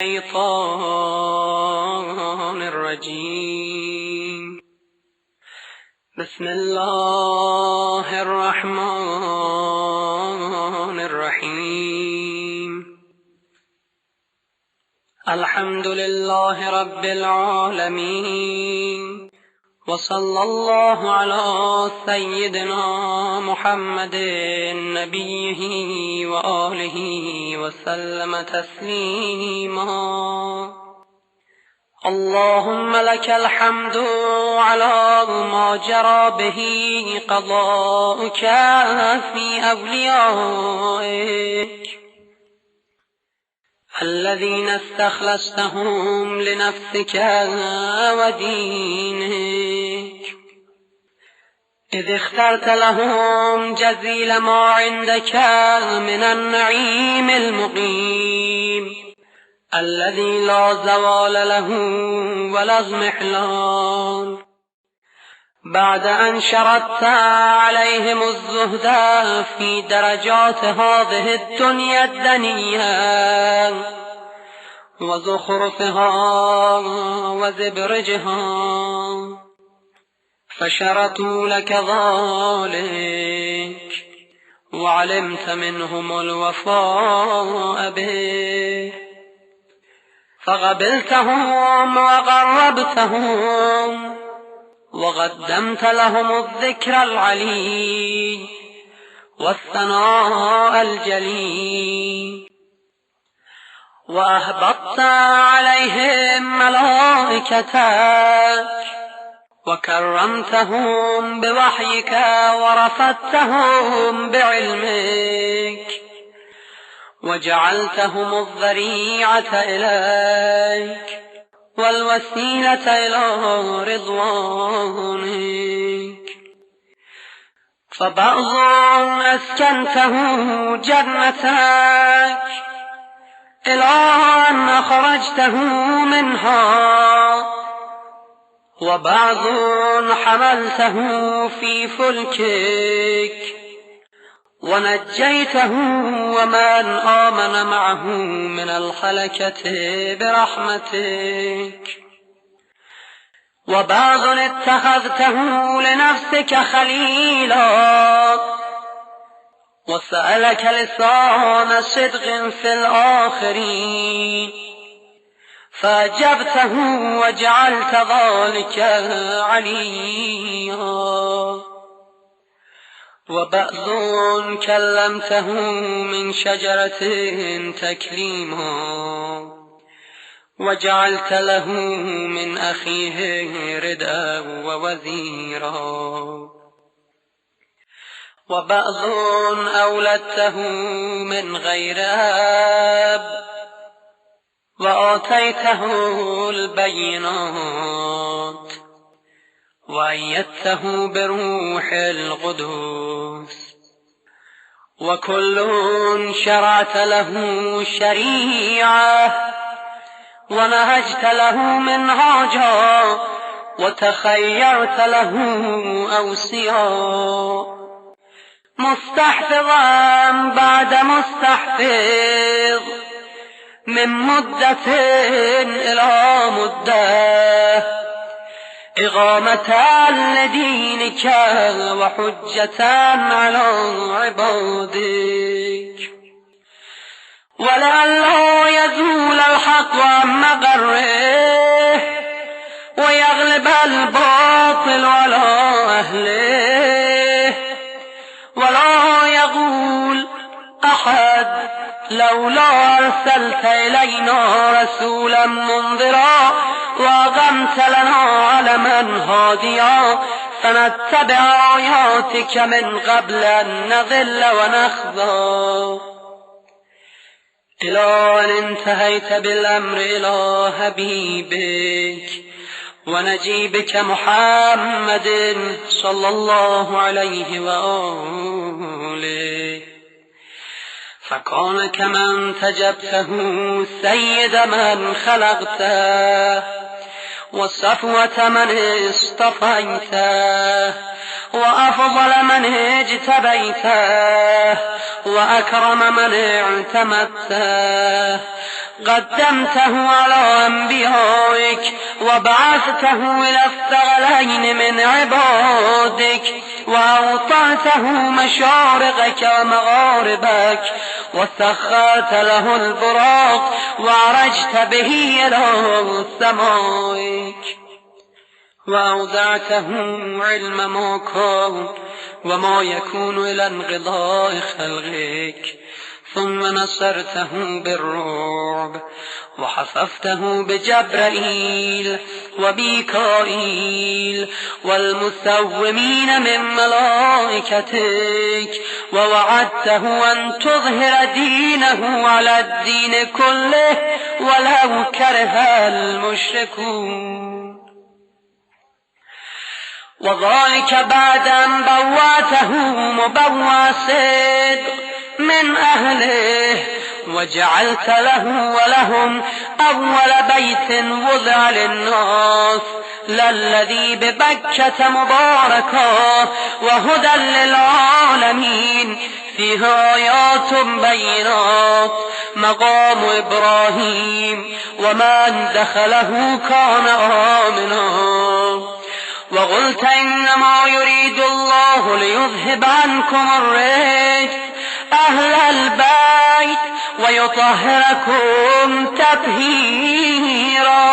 الشيطان الرجيم. بسم الله الرحمن الرحيم. الحمد لله رب العالمين، وصلى الله على سيدنا محمد نبيه وآله وسلم تسليما. اللهم لك الحمد على ما جرى به قضاؤك في أوليائك الذين استخلصتهم لنفسك ودينك، إذ اخترت لهم جزيل ما عندك من النعيم المقيم الذي لا زوال له ولا اضمحلال، بعد أن شرطت عليهم الزهد في درجات هذه الدنيا الدنية وزخرفها وزبرجها، فشرطوا لك ذلك وعلمت منهم الوفاء به، فقبلتهم وقربتهم وقدمت لهم الذكر العلي والثناء الجلي، وأهبطت عليهم ملائكتك وكرمتهم بوحيك ورفدتهم بعلمك وجعلتهم الذريعة إليك والوسيلة إلى رضوانك، فبعض أسكنته جنتك إلى أن أخرجته منها، وبعض حملته في فلكك ونجيته ومن آمن معه من الهلكة برحمتك، وبعض اتخذته لنفسك خليلا وسألك لسان صدق في الآخرين فأجبته وجعلت ذلك عليا، وبعض كلمته من شجرة تكليما وجعلت له من أخيه ردءا ووزيرا، وبعض أولدته من غير أب وآتيته البينات وأيدته بروح القدس، وكل شرعت له شريعة ونهجت له منهاجا وتخيرت له أوصياء، مستحفظا بعد مستحفظ من مدة إلى مدة، إقامة لدينك وحجة على عبادك، ولئلا يزول الحق عن مقره ويغلب الباطل على أهله، ولا يقول أحد لولا أرسلت إلينا رسولا منذرا وأقمت لنا علما هاديا فنتبع آياتك من قبل أن نضل ونخزى، إلى أن انتهيت بالأمر إلى حبيبك ونجيبك محمد صلى الله عليه وآله، فكان كمن تجبته سيد من خلقته وصفوة من اصطفيته، وأفضل من اجتبيته، وأكرم من اعتمدته. قدمته على أنبيائك وبعثته إلى الثقلين من عبادك، وأوطأته مشارقك ومغاربك، وسخرت له البراق وعرجت به إلى سمائك، وأودعته علم ما كان وما يكون إلى انقضاء خلقك، ثم نصرته بالرعب، وحففته بجبرائيل وميكائيل والمسومين من ملائكتك، ووعدته أن تظهر دينه على الدين كله ولو كره المشركون. وذلك بعد أن بوأته مبوأ صدق من أهله، وجعلت له ولهم أول بيت وضع للناس للذي ببكة مباركا وهدى للعالمين، فيها آيات بينات مقام إبراهيم ومن دخله كان آمنا. وقلت إنما يريد الله ليذهب عنكم الرجس أهل البيت ويطهركم تطهيرا.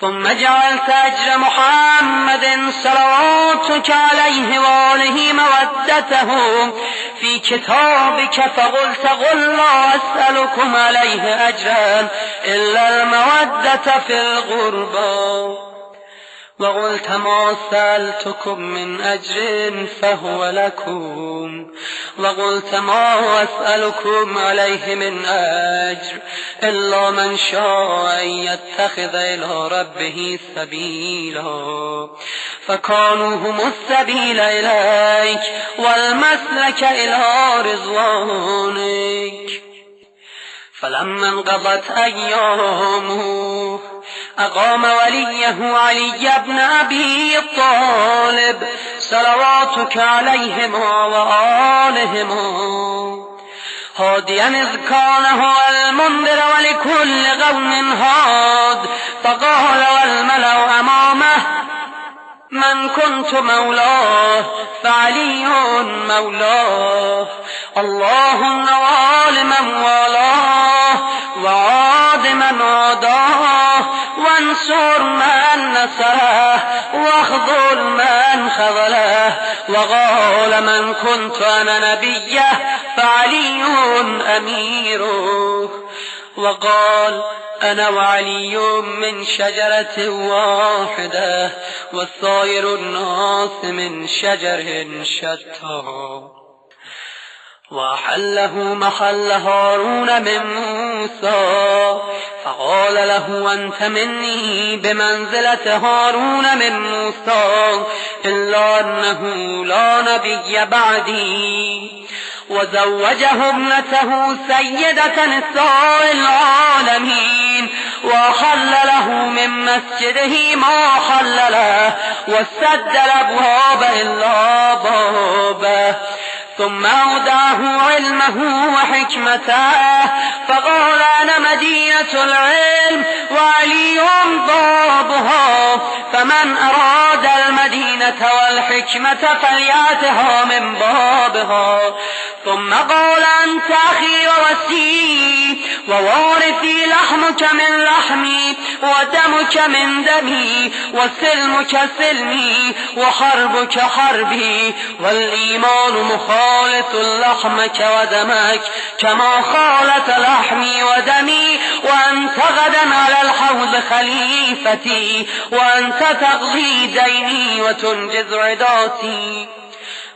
ثم جعلت أجر محمد صلواتك عليه وآله مودته في كتابك، فقلت قل لا أسألكم عليه أجرا إلا المودة في القربى. وقلت ما سألتكم من أجر فهو لكم، وقلت ما أسألكم عليه من أجر إلا من شاء أن يتخذ إلى ربه سبيلا، فكانوا هم السبيل إليك والمسلك إلى رضوانك. فلما انقضت أيامه أقام وليه علي بن أبي طالب صلواتك عليهما وآلهما هاديا إذ كان هو المنذر ولكل قوم هاد، فقال والملأ أمامه من كنت مولاه فعلي مولاه، اللهم وآل من والاه وعاد من عاداه، وانصر من نصره واخذل من خذله. وقال من كنت أنا نبيه فعلي أميره، وقال أنا وعلي من شجرة واحدة والسائر الناس من شجر شتى. وأحله محل هارون من موسى، فقال له أنت مني بمنزلة هارون من موسى، إلا أنه لا نبي بعدي. وزوجه ابنته سيدة نساء العالمين، وحل له من مسجده ما حل له، وسد الأبواب إلا بابه. ثم أودعه علمه وحكمته، فقال أنا مدينة العلم وعلي بابها، فمن أراد المدينة والحكمة فليأتها من بابها. ثم قال أنت أخي ووسيي ووارثي، لحمك من لحمي ودمك من دمي، وسلمك سلمي وحربك حربي، والإيمان مخالط لحمك ودمك كما خالط لحمي ودمي، وأنت غدا على الحوض خليفتي، وأنت تقضي ديني وتنجز عداتي.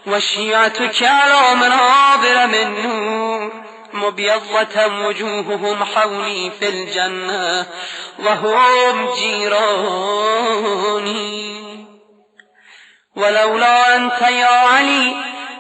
وشيعتك على منابر من نور مبيضة وجوههم حولي في الجنة وهم جيراني. ولولا أنت يا علي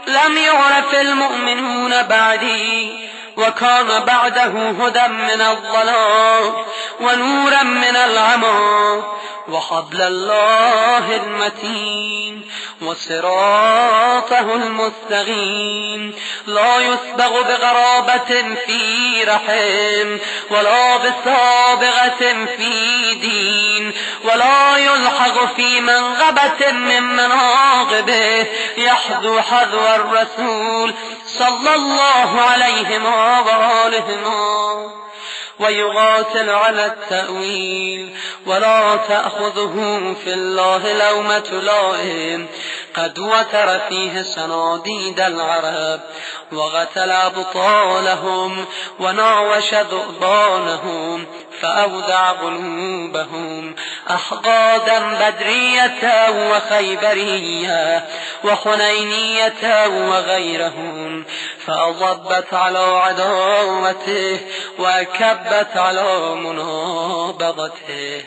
لم يعرف المؤمنون بعدي، وكان بعده هدى من الضلال، ونورا من العمى وحبل الله المتين وصراطه المستقيم لا يسبغ بغرابة في رحم ولا بسابغة في دين ولا يلحق في منغبة من مناقبه يحذو حذو الرسول صلى الله عليه وآله ويقاتل على التأويل ولا تأخذه في الله لومة لائم قد وتر فيه صناديد العرب وقتل أبطالهم وناوش ذؤبانهم فأودع قلوبهم أحقادا بدرية وخيبرية وحنينية وغيرهم فأضبت على عداوته وكبت على منابضته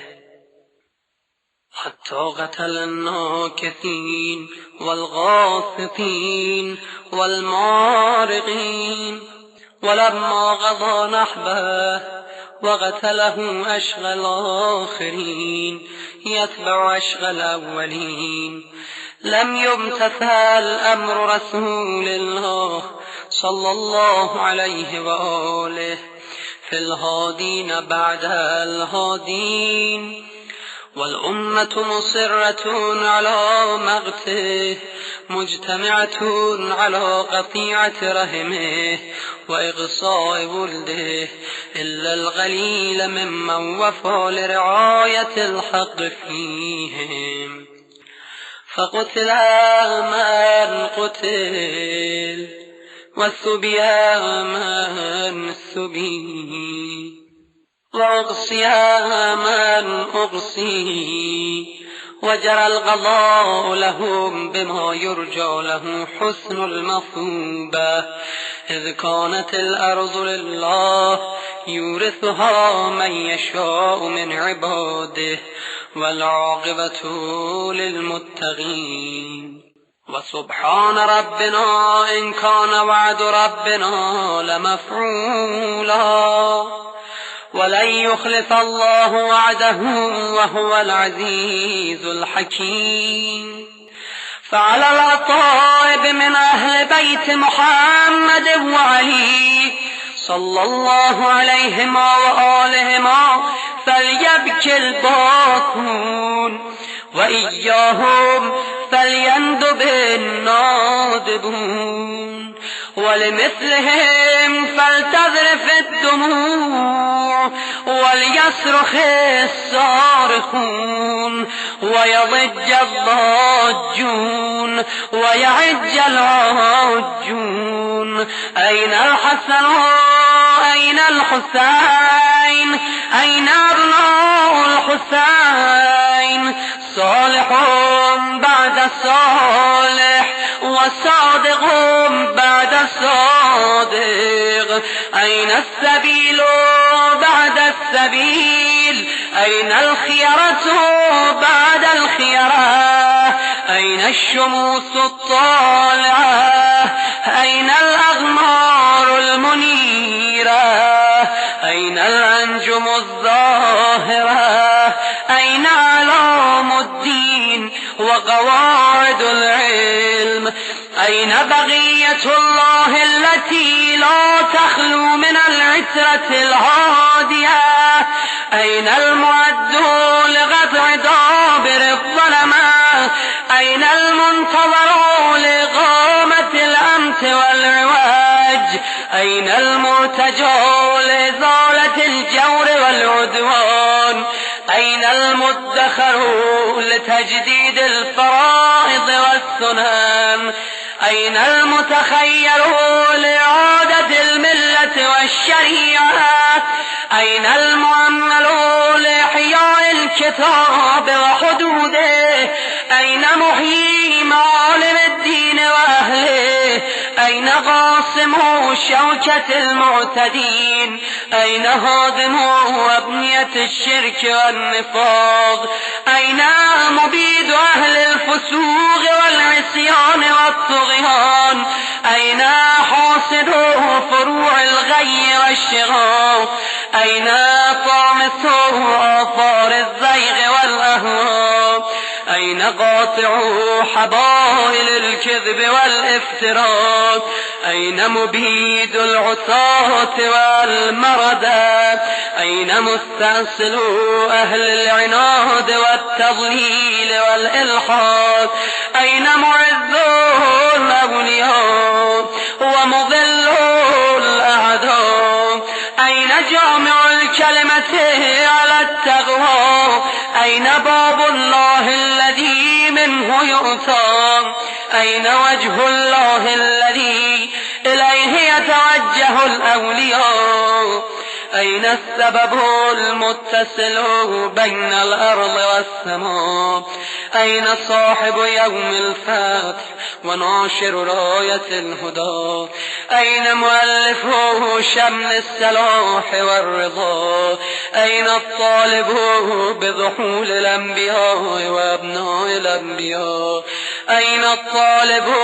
حتى قتل الناكثين والغاصتين والمارقين ولما قضى نحبه وقتله أشغى الآخرين يتبع أشغى الأولين لم يمتثل أمر رسول الله صلى الله عليه وآله في الهادين بعد الهادين والأمة مصرة على مقته مجتمعة على قطيعة رحمه وإغصاء ولده إلا القليل ممن وفى لرعاية الحق فيهم فقتل من قتل والسبي من سبي وأقصي من أقصي وجرى القضاء لهم بما يرجى له حسن المثوبة إذ كانت الأرض لله يورثها من يشاء من عباده والعاقبة للمتقين وسبحان ربنا إن كان وعد ربنا لمفعولا ولن يخلف الله وعده وهو العزيز الحكيم فعلى الأطائب من أهل بيت محمد وعلي صلى الله عليهما وآلهما فليبكي الباكون وإياهم فليندب النادبون ولمثلهم فلتذرف الدموع وليصرخ الصارخون ويضج الضاجون ويعج العاجون أين الحسن أين الحسين أين أبناء الحسين صالح بعد صالح وصادق بعد صادق أين السبيل بعد السبيل أين الخيرة بعد الخيرة أين الشموس الطالعة أين الأغمار المنيرة أين الأنجم الظاهرة أين علام الدين وقواعد العلم أين بقية الله التي لا تخلو من العترة الهادية أين المعد لقطع دابر الظلمة أين المنتظر لإقامة الأمت والعواج أين المرتجى لإزالة الجور والعدوان أين المدخر لتجديد الفرائض والسنن أين المتخير لإعادة الملة والشريعة أين المؤمل لإحياء الكتاب وحدوده أين محيي معالم الدين وأهله أين قاسم شوكة المعتدين أين هادم أبنية الشرك والنفاق أين مبيد أهل الفسوق والعصيان والطغيان أين حاصد فروع الغي والشغاب أين طامس آثار الزيغ والأهواء؟ أين قاطع حبائل الكذب والافتراء؟ أين مبيد العصاة والمردة؟ أين مستأصل أهل العناد والتضليل والإلحاد؟ أين معز الأولياء ومضل الأعداء؟ أين جامع الكلمة على التقوى؟ أين باب الله الذي منه يؤتى؟ أين وجه الله الذي إليه يتوجه الأولياء؟ أين السبب المتصل بين الأرض والسماء؟ أين صاحب يوم الفتح وناشر راية الهدى؟ أين مؤلف شمل السلاح والرضا؟ أين الطالب بضحول الأنبياء وأبناء الأنبياء؟ أين الطالب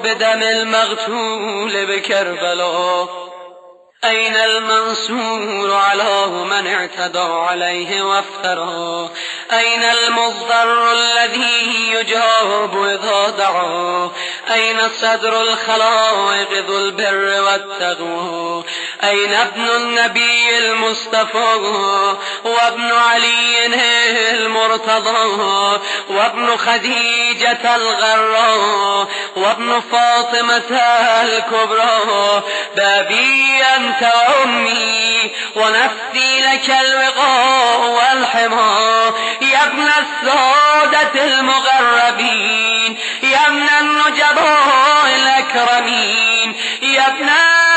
بدم المغتول بكربلاء؟ أين المنصور على من اعتدى عليه وافترى؟ أين المضطر الذي يجاب إذا دعا؟ أين صدر الخلائق ذو البر والتقوى؟ أين ابن النبي المصطفى وابن علي المرتضى وابن خديجة الغراء وابن فاطمة الكبرى؟ بابي أنت وأمي ونفسي لك الوقاء والحمى، يا ابن السادة المغربين، يا ابن النجباء الأكرمين، يا ابن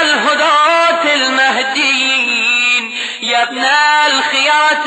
الهداة المهديين، يا ابن الخيرة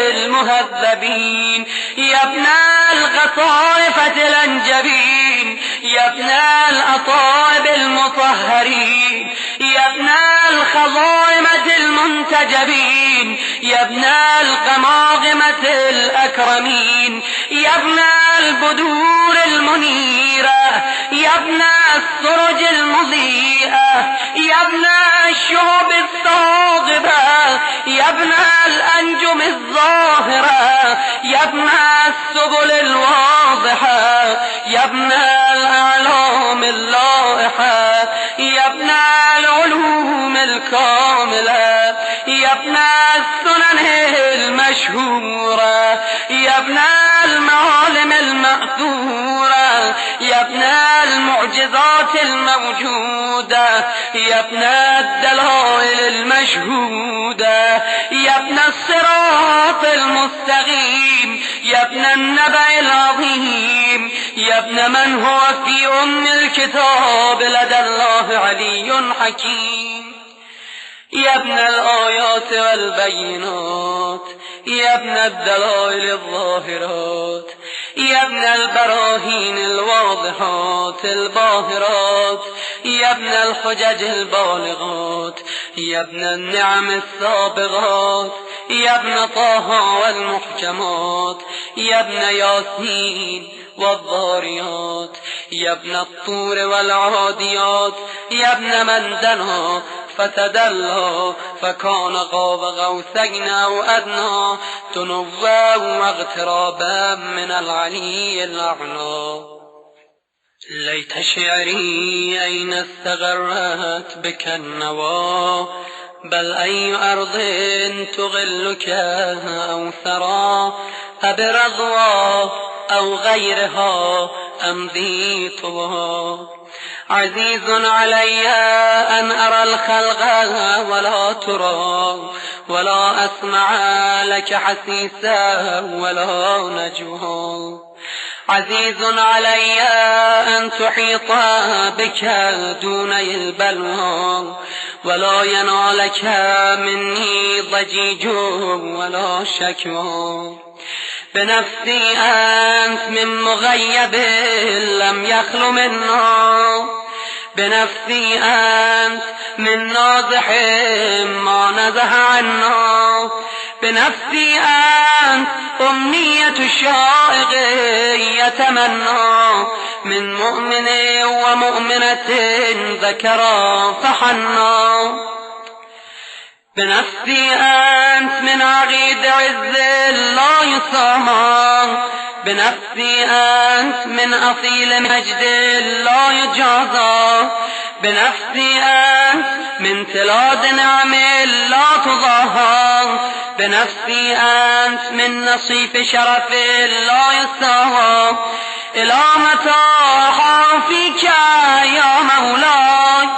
المهذبين، يا ابن القطائفة الأنجبين، يا ابن الأطائب المطهرين، يا ابن الخضائمة المنتجبين، يا ابن القماغمة الأكرمين، يا ابن البدور المنيرة، يا ابن السرج المضيئة، يا ابن الشهب الثاقبة، يا ابن الأنجم الظاهرة، يا ابن السبل الواضحة، يا ابن الأعلام اللائحة، يا ابن العلوم الكاملة، يا ابن السنن المشهورة، يا ابن المعالم المأثورة، يا ابن المعجزات الموجودة، يا ابن الدلائل المشهودة، يا ابن الصراط المستقيم، يا ابن النبأ العظيم، يا ابن من هو في أم الكتاب لدى الله علي حكيم، يا ابن الآيات والبينات، يا ابن الدلائل الظاهرات، يا ابن البراهين الواضحات الباهرات، يا ابن الحجج البالغات، يا ابن النعم السابغات، يا ابن طه والمحكمات، يا ابن ياسين والضاريات، يا ابن الطور والعاديات، يا ابن من دنا فتدلى فكان قاب قوسين أو أدنى تنوى واغترابا من العلي الأعلى. ليت شعري أين استغرت بك النوى، بل أي أرض تغلك أو ثرى، أبرضوى أو غيرها أمضي طوى. عزيز علي أن أرى الخلق ولا ترى، ولا أسمع لك حسيسا ولا نجوى. عزيز علي أن تحيط بك دوني البلوى، ولا ينالك مني ضجيج ولا شكوى. بنفسي أنت من مغيب لم يخل منا، بنفسي أنت من نازح ما نزح عنا، بنفسي أنت أمنية الشائق يتمنى، من مؤمن ومؤمنة ذكرا فحنا. بنفسي أنت من عقيد عز لا يسامى، بنفسي أنت من أصيل مجد لا يجازى، بنفسي أنت من تلاد نعم لا تضاهى، بنفسي أنت من نصيف شرف لا يساوى. إلى متى أخافك يا مولاي،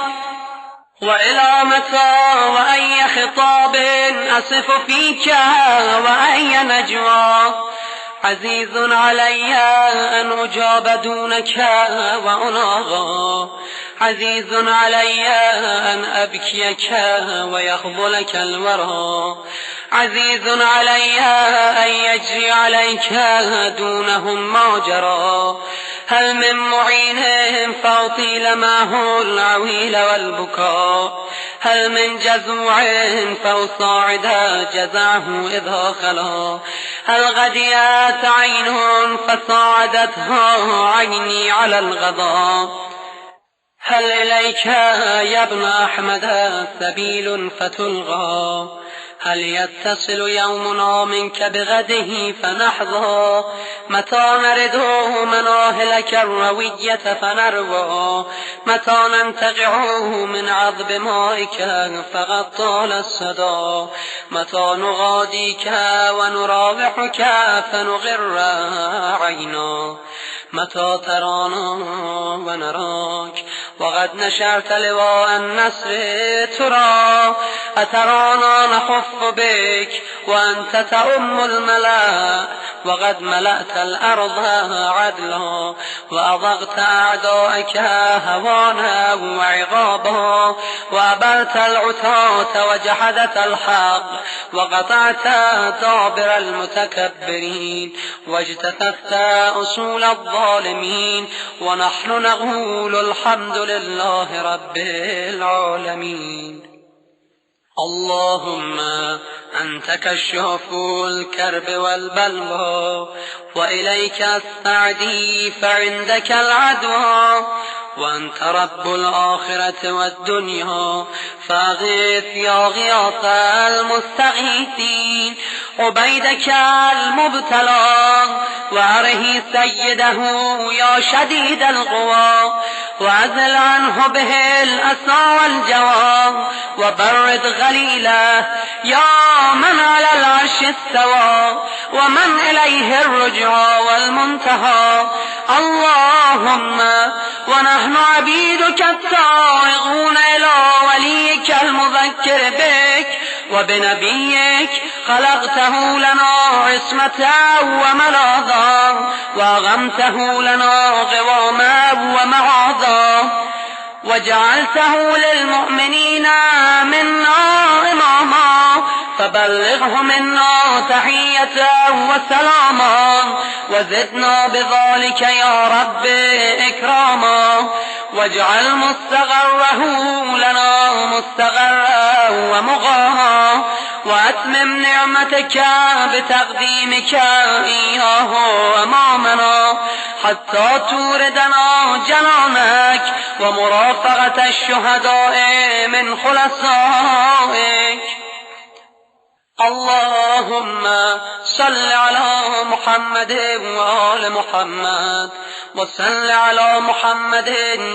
وإلى متى وأي خطاب أصف فيك وأي نجوى. عزيز علي أن أجاب دونك وأناغى، عزيز علي أن أبكيك ويخذلك الورى، عزيز علي أن يجري عليك دونهم ما جرى. هل من معين فأطيل معه العويل والبكاء، هل من جزوع فأصاعد جزعه إذا خلا، هل غديت عين فصاعدتها عيني على الغضا. هل إليك يا ابن أحمد سبيل فتلغى، هل يتصل يومنا منك بغده فنحظى. متى نرد مناهلك الروية فنروى، متى ننتقع من عذب مائك فقد طال الصدى. متى نغاديك ونراوحك فنغر عينا، متى ترانا ونراك وقد نشرت لواء النصر ترى. أترانا نخف بك وأنت تؤم الملا، وقد ملأت الأرض عدلا وأضغت أعدائك هوانا وعقابا، وأبرت العتاة وجحدت الحق، وقطعت دابر المتكبرين، واجتثثت أصول الظالمين. ونحن نقول الحمد لله رب العالمين. اللهم أنت كشاف الكرب والبلوى، وإليك السعدي فعندك العدوى، وأنت رب الآخرة والدنيا فأغث يا غياث المستغيثين عبيدك المبتلى، وأره سيده يا شديد القوى، وأزل عنه به الأسى والجوى، وبرد غليله يا من على العرش استوى، ومن إليه الرجوع والمنتهى. اللهم ونحن عبيدك التائهون إلى وليك المذكر بك وبنبيك، خلقته لنا عصمة وملاذا، وأغمته لنا غواما ومعاذا، وجعلته للمؤمنين منا إماما، فبلغه منا تحية وسلاما، وزدنا بذلك يا رب إكراما، واجعل مستقره لنا مستقرا ومقاما، وأتمم نعمتك بتقديمك إياه أمامنا، حتى توردنا جنانك ومرافقة الشهداء من خلصائك. اللهم صل على محمد وآل محمد، وصل على محمد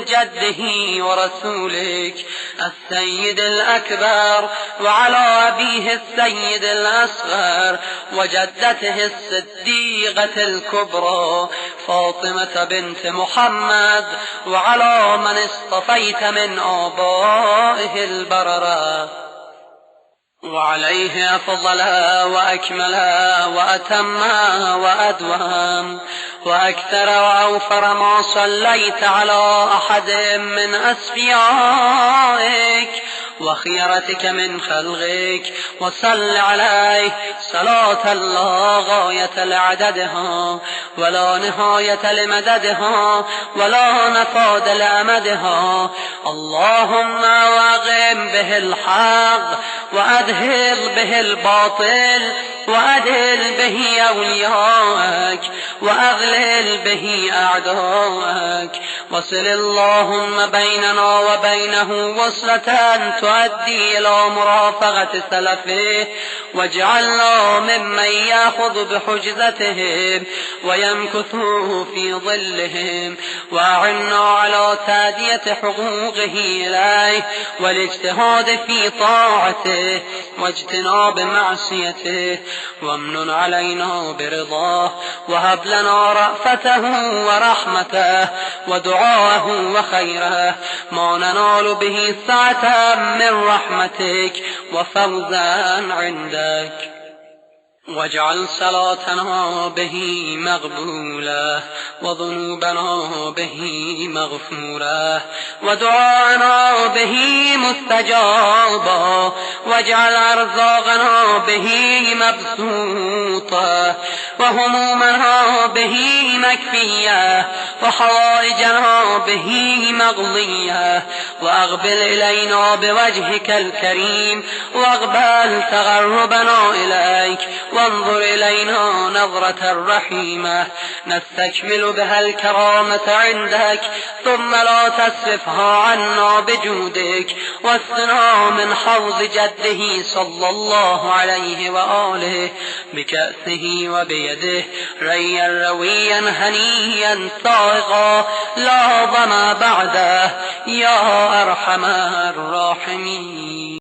جده ورسولك السيد الأكبر، وعلى أبيه السيد الأصغر، وجدته الصديقة الكبرى فاطمة بنت محمد، وعلى من اصطفيت من آبائه البررة، وعليه أفضل وأكمل وأتم وأدوم وأكثر وأوفر ما صليت على أحد من أسفيائك وخيرتك من خلقك، وصل عليه صلاة لا غاية لعددها ولا نهاية لمددها ولا نفاد لأمدها. اللهم واقم به الحق وأدهل به الباطل، وأدهل به أولياءك، وأذلل به أعداءك، وصل اللهم بيننا وبينه وصلة تؤدي إلى مرافقة سلفه، واجعلنا ممن يأخذ بحجزتهم ويمكث في ظلهم، وأعنا على تأدية حقوقه إليه والاجتهاد في طاعته واجتناب معصيته، وامنن علينا برضاه، وهب لنا رأفته ورحمته ودعاءه وخيره، ما ننال به سعة من رحمتك وفوزا عندك. واجعل صلاتنا به مقبولة، وذنوبنا به مغفورة، ودعاءنا به مستجابا، واجعل أرزاقنا به مبسوطة، وهمومنا به مكفية، وحوائجنا به مقضية، وأقبل إلينا بوجهك الكريم، واقبل تقربنا إليك، وانظر إلينا نظرة رحيمة نستكمل بها الكرامة عندك، ثم لا تصرفها عنا بجودك، واسقنا من حوض جده صلى الله عليه وآله بكأسه وبيده ريا رويا هنيا سائغا لا ظما بعده، يا أرحم الراحمين.